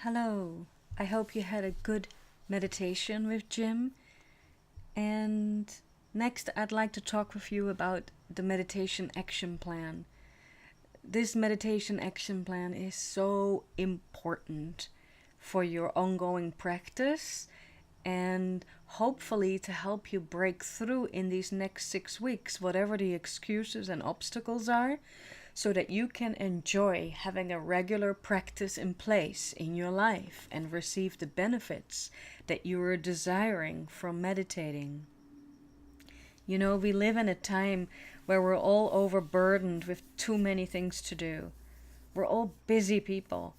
Hello, I hope you had a good meditation with Jim. And next, I'd like to talk with you about the meditation action plan. This meditation action plan is so important for your ongoing practice and hopefully to help you break through in these next 6 weeks, whatever the excuses and obstacles are, so that you can enjoy having a regular practice in place in your life and receive the benefits that you are desiring from meditating. You know, we live in a time where we're all overburdened with too many things to do. We're all busy people.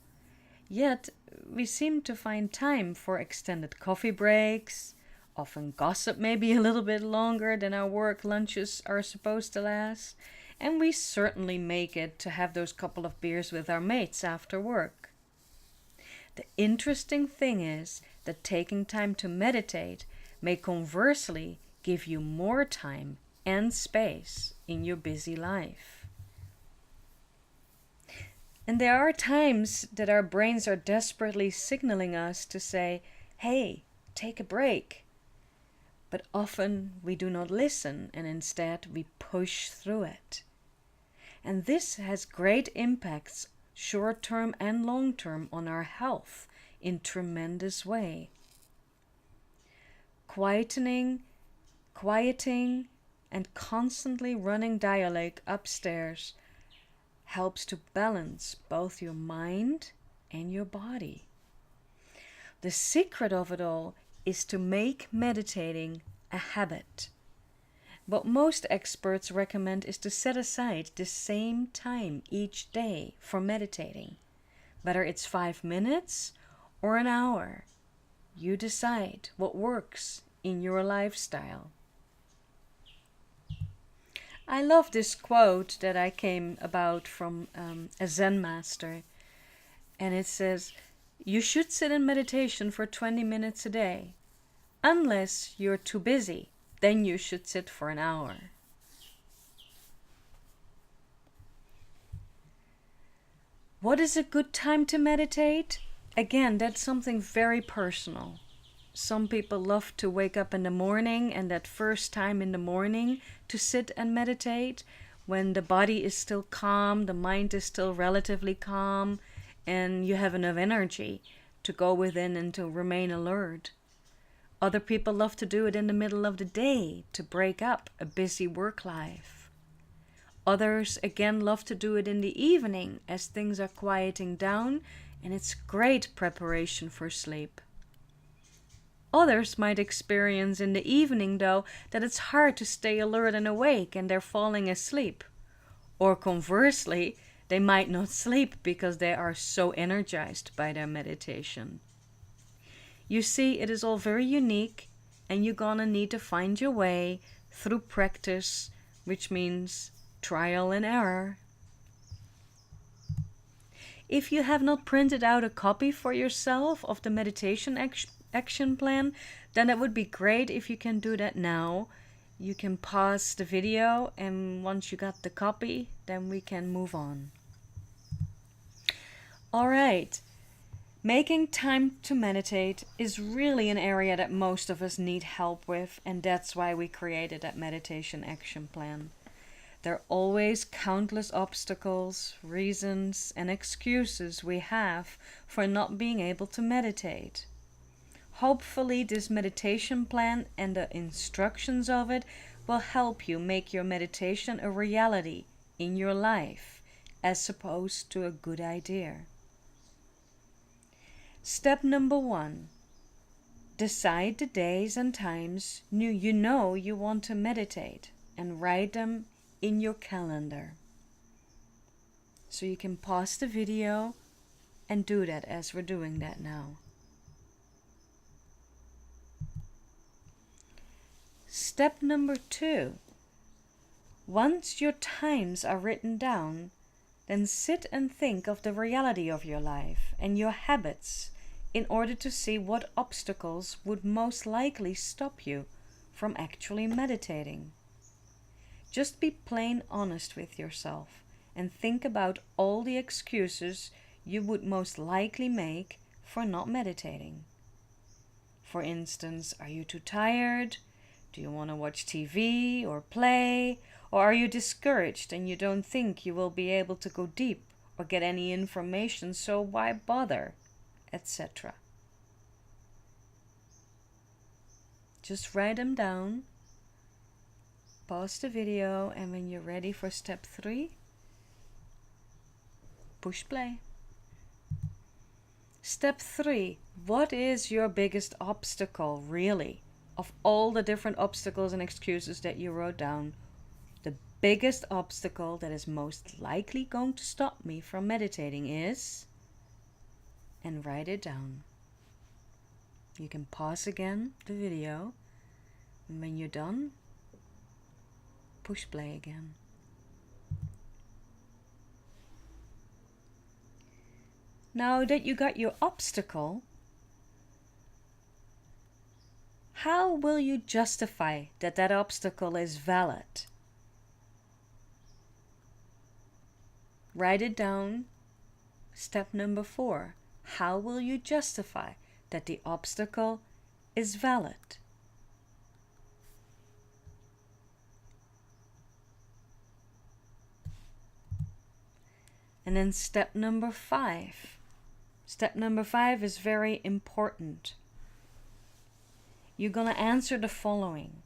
Yet, we seem to find time for extended coffee breaks, often gossip maybe a little bit longer than our work lunches are supposed to last, and we certainly make it to have those couple of beers with our mates after work. The interesting thing is that taking time to meditate may conversely give you more time and space in your busy life. And there are times that our brains are desperately signaling us to say, hey, take a break. But often we do not listen and instead we push through it. And this has great impacts, short-term and long-term, on our health in tremendous way. Quieting, and constantly running dialogue upstairs helps to balance both your mind and your body. The secret of it all is to make meditating a habit. What most experts recommend is to set aside the same time each day for meditating. Whether it's 5 minutes or an hour, you decide what works in your lifestyle. I love this quote that I came about from a Zen master. And it says, you should sit in meditation for 20 minutes a day. Unless you're too busy, then you should sit for an hour. What is a good time to meditate? Again, that's something very personal. Some people love to wake up in the morning and that first time in the morning to sit and meditate when the body is still calm, the mind is still relatively calm, and you have enough energy to go within and to remain alert. Other people love to do it in the middle of the day to break up a busy work life. Others again love to do it in the evening as things are quieting down and it's great preparation for sleep. Others might experience in the evening, though, that it's hard to stay alert and awake and they're falling asleep. Or conversely, they might not sleep because they are so energized by their meditation. You see, it is all very unique and you're gonna need to find your way through practice, which means trial and error. If you have not printed out a copy for yourself of the meditation action plan, then it would be great if you can do that now. You can pause the video and once you got the copy, then we can move on. Alright, making time to meditate is really an area that most of us need help with, and that's why we created that meditation action plan. There are always countless obstacles, reasons, and excuses we have for not being able to meditate. Hopefully this meditation plan and the instructions of it will help you make your meditation a reality in your life as opposed to a good idea. Step number 1. Decide the days and times you know you want to meditate and write them in your calendar. So you can pause the video and do that as we're doing that now. Step number 2. Once your times are written down, then sit and think of the reality of your life and your habits in order to see what obstacles would most likely stop you from actually meditating. Just be plain honest with yourself and think about all the excuses you would most likely make for not meditating. For instance, are you too tired? Do you want to watch TV or play? Or are you discouraged and you don't think you will be able to go deep or get any information, so why bother? Etc. Just write them down, pause the video, and when you're ready for step 3, push play. Step 3. What is your biggest obstacle, really? Of all the different obstacles and excuses that you wrote down, the biggest obstacle that is most likely going to stop me from meditating is... and write it down. You can pause again the video, and when you're done, push play again. Now that you got your obstacle, how will you justify that that obstacle is valid? Write it down. Step number 4. How will you justify that the obstacle is valid? And then step number 5. Step number 5 is very important. You're going to answer the following.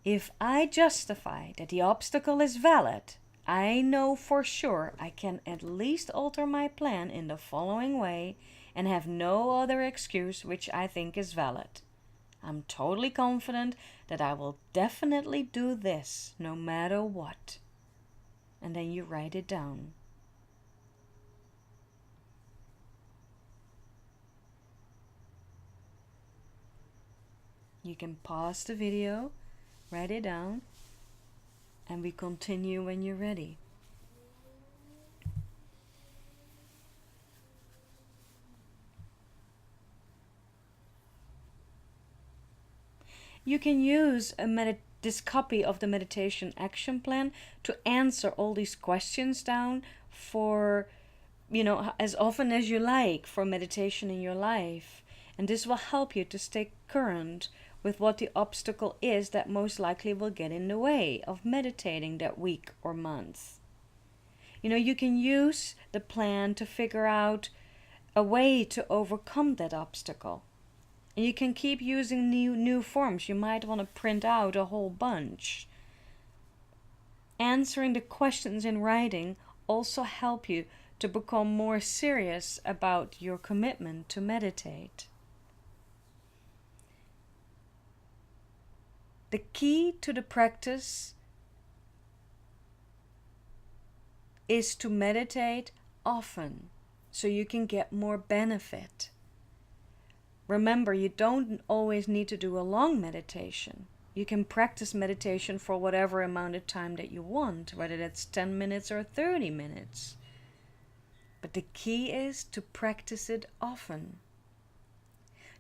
If I justify that the obstacle is valid, I know for sure I can at least alter my plan in the following way and have no other excuse which I think is valid. I'm totally confident that I will definitely do this no matter what. And then you write it down. You can pause the video, write it down, and we continue when you're ready. You can use this copy of the meditation action plan to answer all these questions down for, as often as you like for meditation in your life. And this will help you to stay current with what the obstacle is that most likely will get in the way of meditating that week or month. You can use the plan to figure out a way to overcome that obstacle. And you can keep using new forms. You might want to print out a whole bunch. Answering the questions in writing also help you to become more serious about your commitment to meditate. The key to the practice is to meditate often so you can get more benefit. Remember, you don't always need to do a long meditation. You can practice meditation for whatever amount of time that you want, whether that's 10 minutes or 30 minutes. But the key is to practice it often.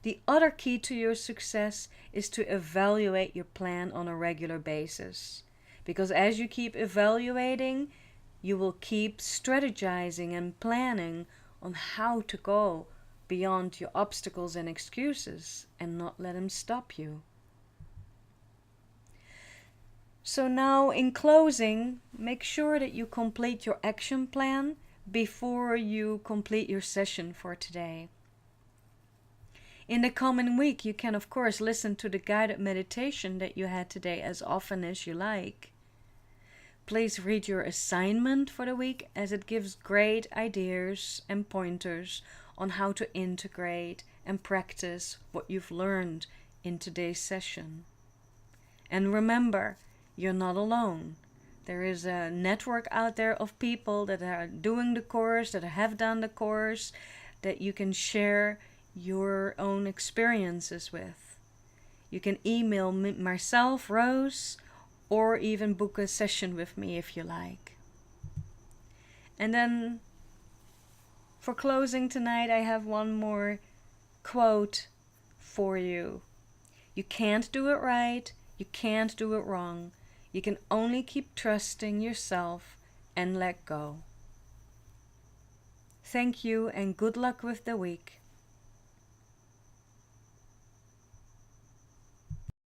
The other key to your success is to evaluate your plan on a regular basis. Because as you keep evaluating, you will keep strategizing and planning on how to go beyond your obstacles and excuses and not let them stop you. So now, in closing, make sure that you complete your action plan before you complete your session for today. In the coming week, you can of course listen to the guided meditation that you had today as often as you like. Please read your assignment for the week, as it gives great ideas and pointers on how to integrate and practice what you've learned in today's session. And remember, you're not alone. There is a network out there of people that are doing the course, that have done the course, that you can share your own experiences with. You can email me, myself, Rose, or even book a session with me if you like. And then for closing tonight, I have one more quote for you. You can't do it right, you can't do it wrong. You can only keep trusting yourself and let go. Thank you and good luck with the week.